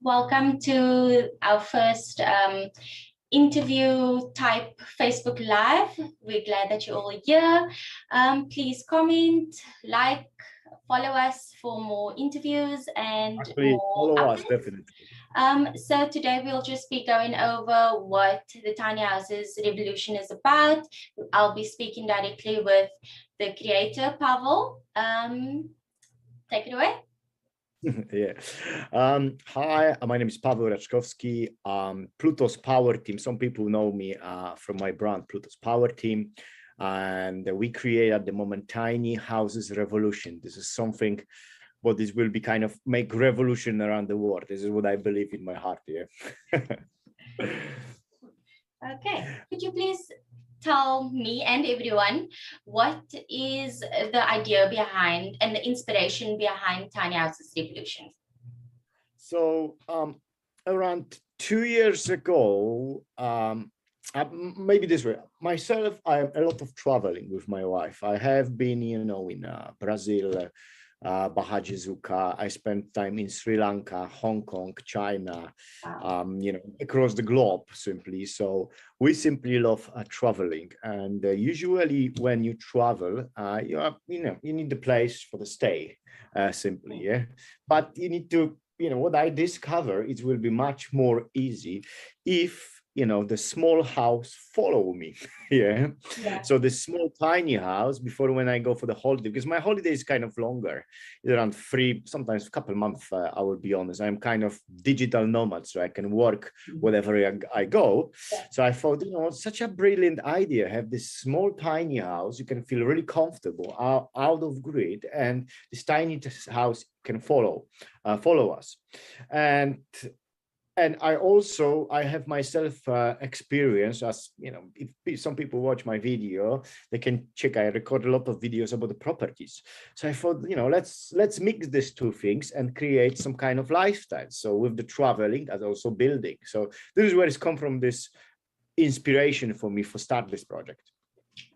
Welcome to our first interview type Facebook Live. We're glad that you're all here. Please comment, like, follow us for more interviews and Actually, more follow us, updates. definitely. So today we'll just be going over what the Tiny Houses Revolution is about. I'll be speaking directly with the creator, Pawel. Take it away. Yeah. Hi, my name is Pawel Raczkowski. Pluto's Power Team. Some people know me from my brand, Pluto's Power Team. And we create at the moment Tiny Houses Revolution. This is something what this will be kind of make revolution around the world. This is what I believe in my heart. Yeah. Okay. Could you please tell me and everyone what is the idea behind and the inspiration behind Tiny Houses Revolution? So around 2 years ago, maybe this way, myself, I am a lot of traveling with my wife. I have been, in Brazil, Baja Jizuka. I spent time in Sri Lanka, Hong Kong, China, Wow. across the globe simply. So we simply love traveling. And usually when you travel, you need a place for the stay, simply, yeah. But you need to, what I discover, it will be much more easy if the small house follow me. Yeah. So the small tiny house before when I go for the holiday, because my holiday is kind of longer, around 3, sometimes a couple months, I will be honest. I'm kind of digital nomad, so I can work wherever I go. So I thought, such a brilliant idea. Have this small tiny house, you can feel really comfortable, out of grid, and this tiny house can follow us. And I have myself experience, as if some people watch my video, they can check. I record a lot of videos about the properties. So I thought, let's mix these two things and create some kind of lifestyle. So with the traveling and also building. So this is where it's come from, this inspiration for me for start this project.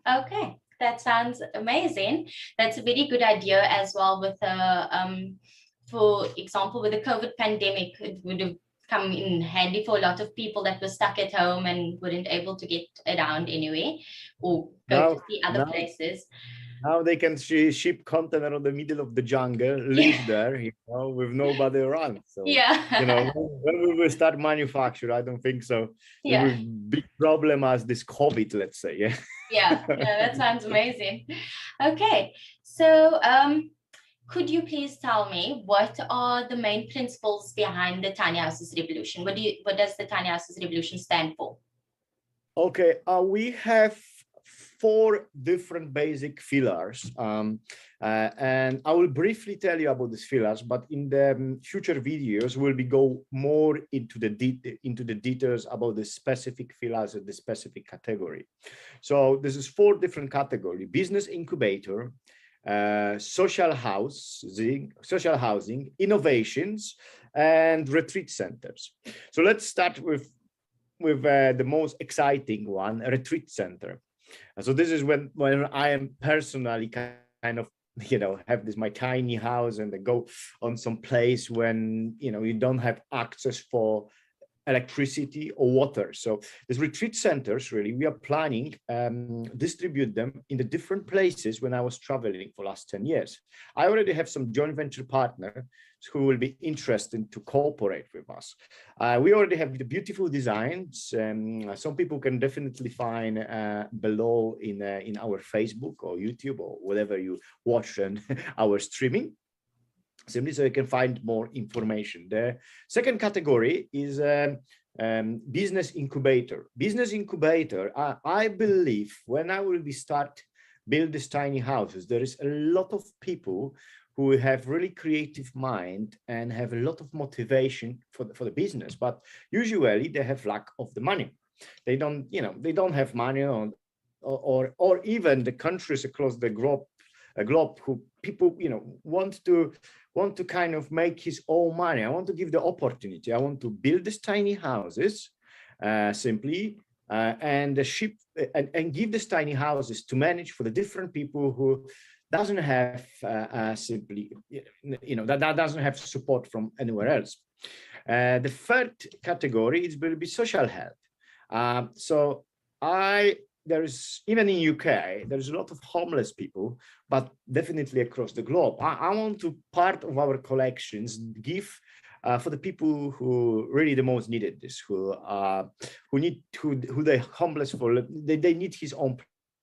Okay, that sounds amazing. That's a very good idea as well. With for example, with the COVID pandemic, it would have come in handy for a lot of people that were stuck at home and weren't able to get around anyway or go to see other places. Now they can ship container on the middle of the jungle, live there, with nobody around. So, when we will start manufacture, I don't think so. It will be big problem as this COVID, let's say. Yeah. Yeah, that sounds amazing. Okay, so could you please tell me what are the main principles behind the Tiny Houses Revolution? What does the Tiny Houses Revolution stand for? Okay, we have 4 different basic pillars, and I will briefly tell you about these pillars. But in the future videos, we'll go more into the details about the specific pillars and the specific category. So this is 4 different categories: business incubator, social housing, innovations, and retreat centers. So let's start with the most exciting one, a retreat center. So this is when I am personally kind of have my tiny house and I go on some place when you don't have access for electricity or water. So these retreat centers, really, we are planning distribute them in the different places. When I was traveling for last 10 years, I already have some joint venture partners who will be interested to cooperate with us. We already have the beautiful designs. Some people can definitely find below in our Facebook or YouTube or whatever you watch our streaming, simply so you can find more information. The second category is business incubator. Business incubator, I believe when I will start build these tiny houses, there is a lot of people who have really creative mind and have a lot of motivation for the business, but usually they have lack of the money. They don't have money, or even the countries across the globe who people want to kind of make his own money. I want to give the opportunity. I want to build these tiny houses simply and ship and give these tiny houses to manage for the different people who doesn't have simply, that doesn't have support from anywhere else. The third category is will be social health. So there's, even in UK, there's a lot of homeless people, but definitely across the globe. I want to, part of our collections, give for the people who really the most needed this, who they're homeless for. They need his own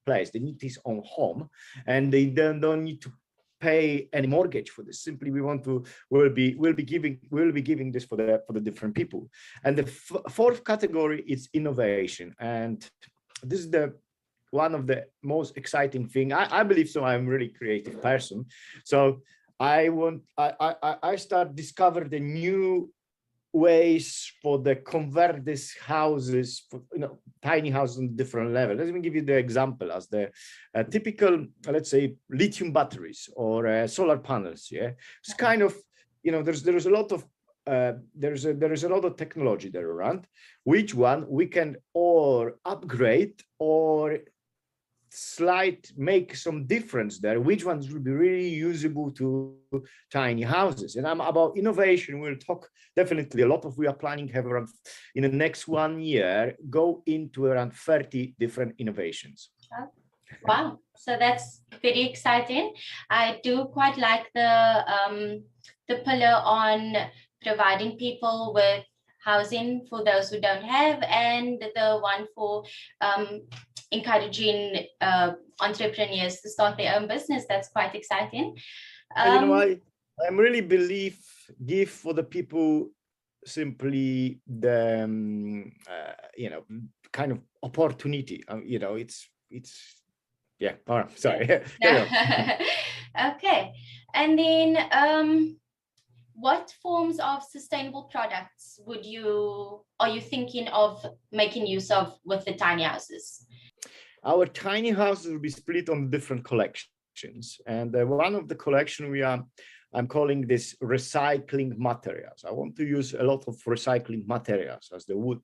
place, they need his own home, and they don't need to pay any mortgage for this. Simply, we'll be giving this for the different people. And the fourth category is innovation, and this is the one of the most exciting thing. I believe so. I'm a really creative person, so I start discover the new ways for the convert these houses, for, tiny houses on different level. Let me give you the example as the typical, let's say, lithium batteries or solar panels. Yeah, it's kind of, there's a lot of there is a lot of technology there around. Which one we can or upgrade or make some difference there, which ones will be really usable to tiny houses. And I'm about innovation, we'll talk definitely a lot of, we are planning have around, in the next 1 year, go into around 30 different innovations. Wow, so that's very exciting. I do quite like the pillar on providing people with housing for those who don't have, and the one for encouraging entrepreneurs to start their own business. That's quite exciting. I really give for the people simply the kind of opportunity. It's yeah. All right, sorry. Okay, and then what forms of sustainable products are you thinking of making use of with the tiny houses? Our tiny houses will be split on different collections, and one of the collection I'm calling this recycling materials. I want to use a lot of recycling materials as the wood,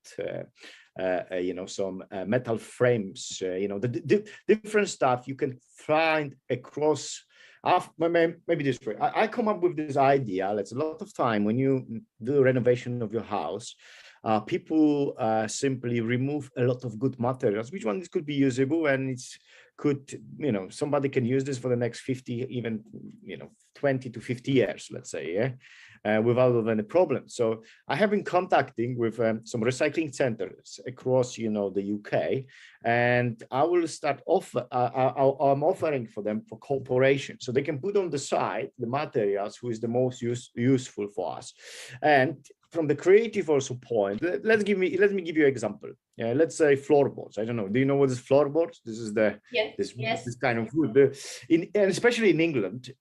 some metal frames, the different stuff you can find across. Maybe this way, I come up with this idea. It's a lot of time when you do renovation of your house. People simply remove a lot of good materials, which ones could be usable, and somebody can use this for the next 50, even 20 to 50 years, let's say, yeah, without any problem. So I have been contacting with some recycling centers across the UK, and I will start I'm offering for them for cooperation, so they can put on the side the materials who is the most useful for us. And from the creative also point, let me give you an example. Yeah, let's say floorboards. I don't know. Do you know what is floorboards? This is this kind of wood. And especially in England,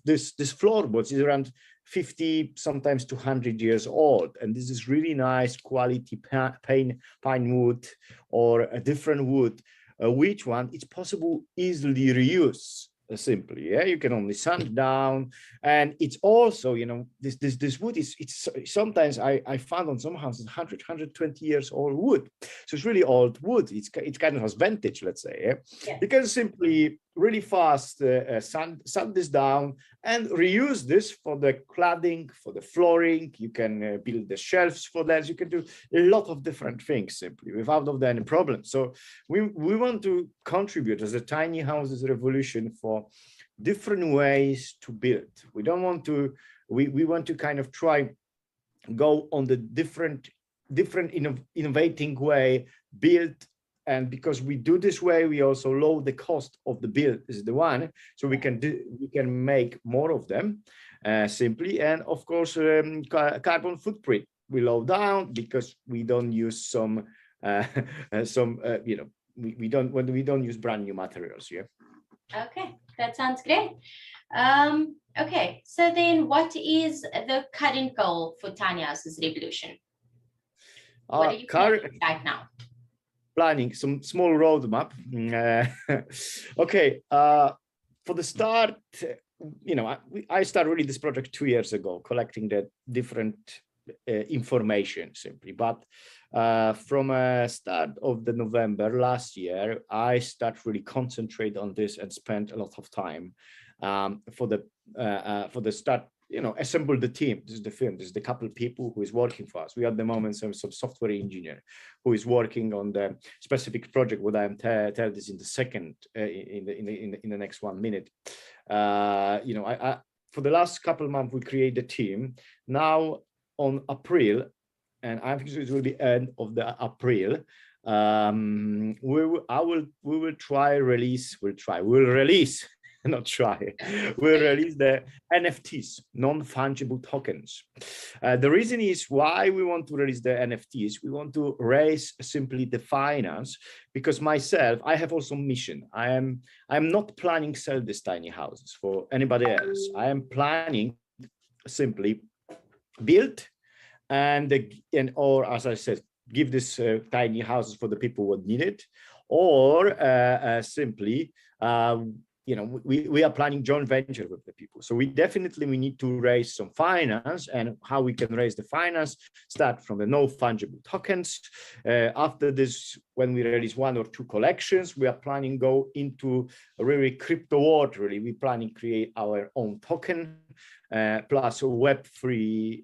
this floorboards is around 50, sometimes 200 years old, and this is really nice quality pine wood or a different wood. Which one it's possible easily reuse. Simply, yeah, you can only sand down, and it's also, this wood it's sometimes I found on some houses 120 years old wood, so it's really old wood. It kind of has vintage, let's say. Yeah? You can simply really fast sand this down and reuse this for the cladding, for the flooring. You can build the shelves for that. You can do a lot of different things simply without any problem. So we want to contribute as a tiny houses revolution for different ways to build. We don't want to, we want to kind of try go on the different innovating way, build. And because we do this way, we also lower the cost of the build is the one, so we can make more of them simply. And of course, carbon footprint we lower down because we don't use we don't use brand new materials. Yeah. Okay, that sounds great. Okay, so then what is the current goal for Tiny Houses Revolution? What are you planning right now? Planning some small roadmap. Okay, for the start, I started really this project 2 years ago, collecting the different information simply. But from start of the November last year, I start really concentrate on this and spend a lot of time for the start, assemble the team. This is the film. This is the couple of people who is working for us. We are at the moment some software engineer who is working on the specific project. What I am tell this in the second in the next 1 minute. For the last couple of months we create the team. Now on April, and I think it will be end of the April. We will release the NFTs, non-fungible tokens. The reason is why we want to release the NFTs. We want to raise simply the finance, because myself, I have also mission. I'm not planning sell these tiny houses for anybody else. I am planning simply build or as I said, give this tiny houses for the people who need it, or simply we are planning joint venture with the people. So we need to raise some finance, and how we can raise the finance, start from the no fungible tokens. After this, when we release 1 or 2 collections, we are planning go into a really crypto world. Really, we planning create our own token, plus a Web3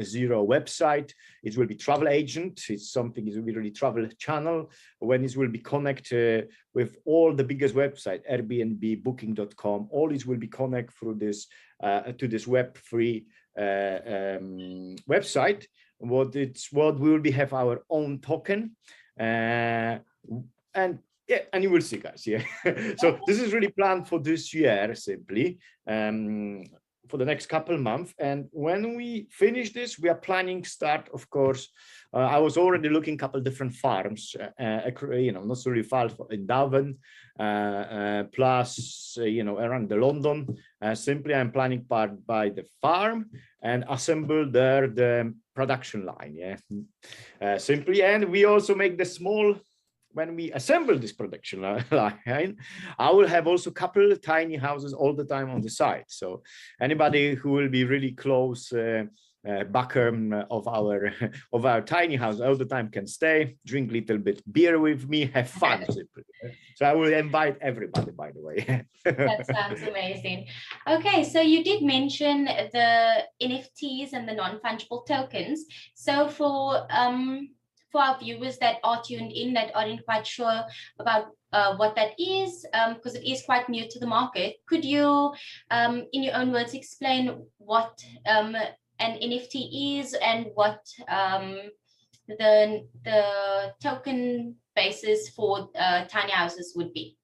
zero website. It will be travel agent. It's something. It will be really travel channel when it will be connected with all the biggest website, Airbnb, Booking.com. All this will be connected through this to this Web3 website. What we will be have our own token, and you will see, guys. Yeah. So this is really planned for this year, simply for the next couple months. And when we finish this, we are planning start, of course. I was already looking couple different farms, not so really far in Dublin, plus around the London. Simply, I'm planning part by the farm and assemble there the production line. Yeah, simply, and we also make the small. When we assemble this production line, I will have also a couple of tiny houses all the time on the side. So anybody who will be really close backer of our tiny house all the time can stay, drink a little bit beer with me, have fun. So I will invite everybody, by the way. That sounds amazing. Okay, so you did mention the NFTs and the non-fungible tokens. So for our viewers that are tuned in that aren't quite sure about what that is, because it is quite new to the market, could you, in your own words, explain what an NFT is and what the token basis for tiny houses would be?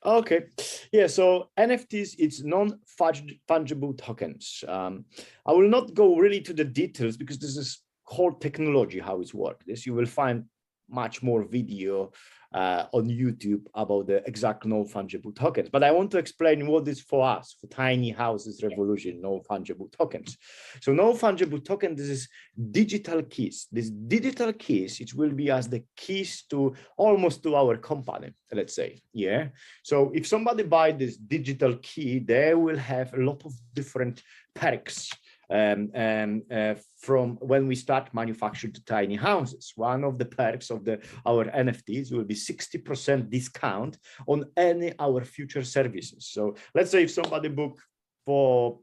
Okay, yeah, so NFTs, it's non-fungible tokens. I will not go really to the details because this is whole technology, how it's worked. This you will find much more video on YouTube about the exact non-fungible tokens. But I want to explain what is for us, for tiny houses revolution, non-fungible tokens. So non-fungible token, this is digital keys. This digital keys, it will be as the keys to almost to our company, let's say. Yeah. So if somebody buy this digital key, they will have a lot of different perks. From when we start manufacturing the tiny houses. One of the perks of our NFTs will be 60% discount on any our future services. So let's say if somebody book will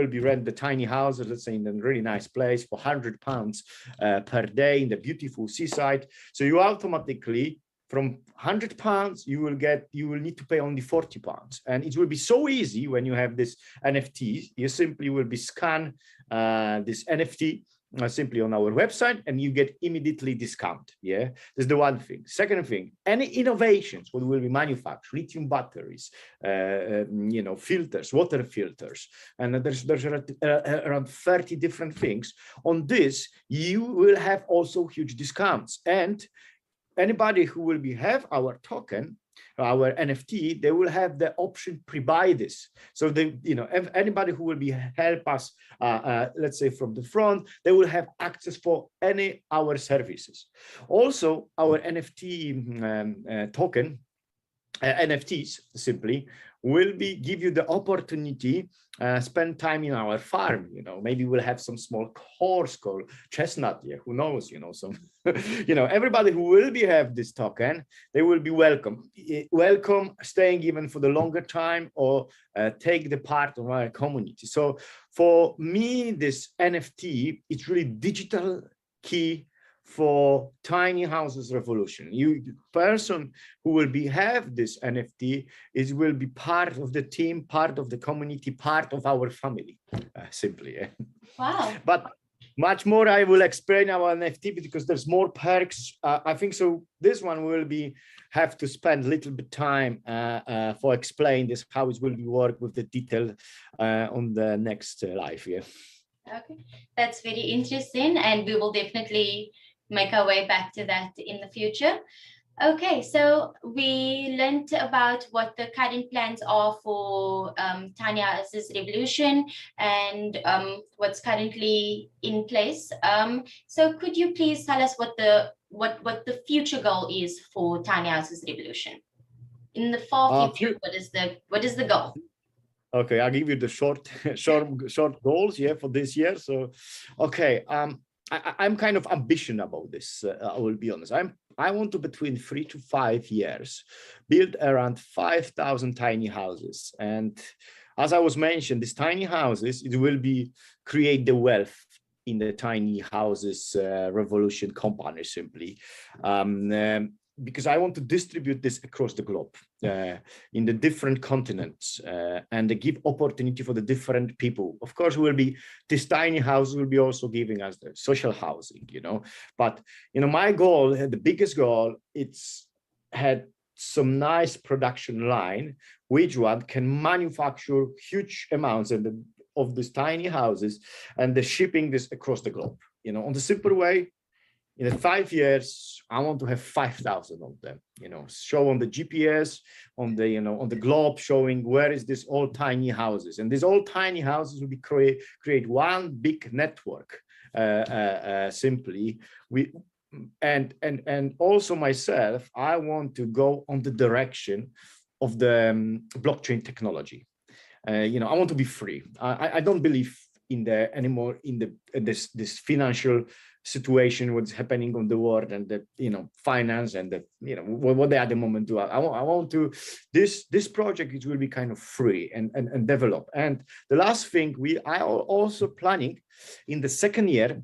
be rent the tiny houses, let's say in a really nice place for £100 per day in the beautiful seaside. So you automatically from £100, you will need to pay only £40. And it will be so easy when you have this NFT, you simply will be scan this NFT simply on our website and you get immediately discount. Yeah, that's the one thing. Second thing, any innovations, what will be manufactured, lithium batteries, filters, water filters, and there's around 30 different things. On this, you will have also huge discounts. And anybody who will have our token, our NFT, they will have the option pre-buy this. So if anybody who will help us, let's say from the front, they will have access for any our services. Also, our NFT token, NFTs simply will be give you the opportunity spend time in our farm. You know, maybe we'll have some small horse called chestnut. Yeah, who knows? You know, some you know, everybody who will be have this token, they will be welcome staying even for the longer time, or take the part of our community. So for me, this NFT, it's really digital key for tiny houses revolution. You person who will be have this NFT is will be part of the team, part of the community, part of our family, simply. Wow. But much more I will explain our NFT because there's more perks. I think so. This one will be have to spend a little bit time for explain this how it will be work with the detail on the next live. Yeah. Okay, that's very interesting, and we will definitely make our way back to that in the future. Okay, so we learned about what the current plans are for Tanya Houses Revolution, and what's currently in place. So could you please tell us what the future goal is for Tanya Houses Revolution? In the far future, what is the goal? Okay, I'll give you the short goals, yeah, for this year. So, okay, I'm kind of ambition about this. I will be honest. I want to between 3 to 5 years build around 5,000 tiny houses. And as I was mentioned, these tiny houses, it will be create the wealth in the tiny houses revolution company simply. Because I want to distribute this across the globe in the different continents and give opportunity for the different people. Of course, this tiny house will be also giving us the social housing, you know. But, you know, my goal, the biggest goal, it's had some nice production line, which one can manufacture huge amounts of these tiny houses and the shipping this across the globe, you know, on the simple way. In 5 years, I want to have 5,000 of them, you know, show on the GPS, on the, you know, on the globe, showing where is this all tiny houses. And these all tiny houses will be create one big network, simply. And also myself, I want to go on the direction of the blockchain technology. You know, I want to be free. I don't believe in anymore in this financial situation, what's happening on the world, and the, you know, finance, and the, you know, what they at the moment do. I want to this project, it will be kind of free and develop. And the last thing we are also planning in the second year,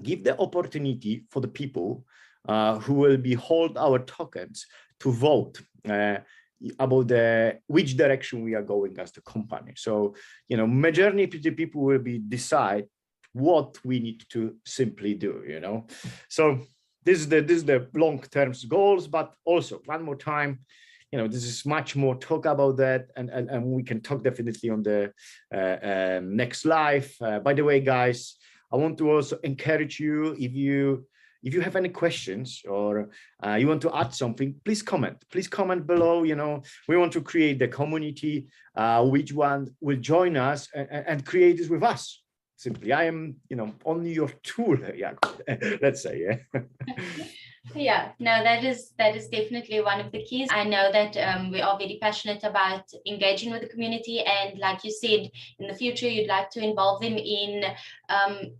give the opportunity for the people who will be hold our tokens to vote about which direction we are going as the company. So, you know, majority of the people will be decide what we need to simply do, you know. So this is the long-term goals, but also one more time, you know, this is much more talk about that, and we can talk definitely on the next live. By the way, guys, I want to also encourage you, if you have any questions or you want to add something, please comment below. You know, we want to create the community, which one will join us and create this with us. Simply, I am, you know, only your tool. Yeah, let's say, yeah. Yeah, no, that is definitely one of the keys. I know that we are very passionate about engaging with the community, and like you said, in the future you'd like to involve them in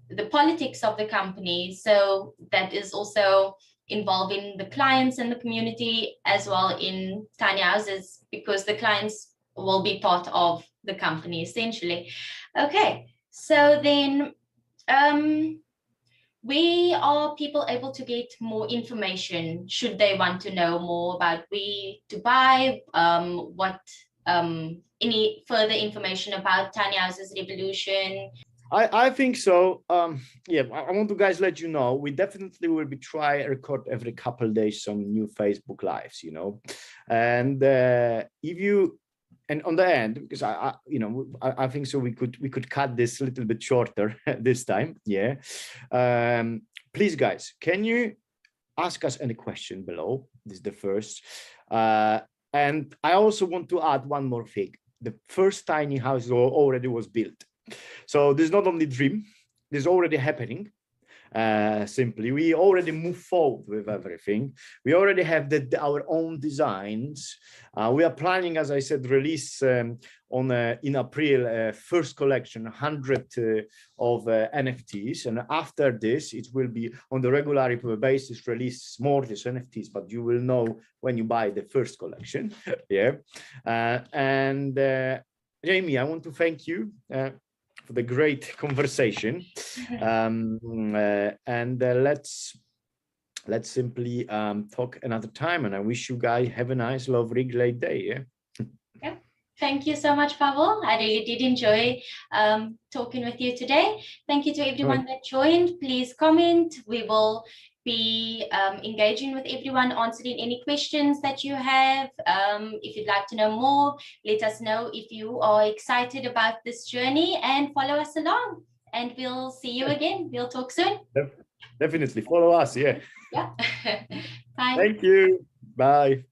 the politics of the company. So that is also involving the clients and the community as well in tiny houses, because the clients will be part of the company essentially. Okay, so then where are people able to get more information should they want to know more about where to buy, any further information about Tiny Houses Revolution? I think so. Yeah, I want to guys let you know, we definitely will be try record every couple of days some new Facebook lives, you know. And if you, and on the end, because you know, I think so we could cut this a little bit shorter this time. Yeah. Please, guys, can you ask us any question below? This is the first. And I also want to add one more thing. The first tiny house already was built. So this is not only dream, this is already happening. simply. We already move forward with everything. We already have our own designs. We are planning, as I said, release in April first collection, 100 of NFTs, and after this it will be on the regular basis release more of these NFTs, but you will know when you buy the first collection. Yeah, Jamie, I want to thank you for the great conversation. Let's simply talk another time, and I wish you guys have a nice, lovely, great day. Yeah. Thank you so much, Pawel. I really did enjoy talking with you today. Thank you to everyone that joined. Please comment. We will be engaging with everyone, answering any questions that you have. If you'd like to know more, let us know if you are excited about this journey, and follow us along. And we'll see you again. We'll talk soon. Definitely follow us. Yeah. Yeah. Bye. Thank you. Bye.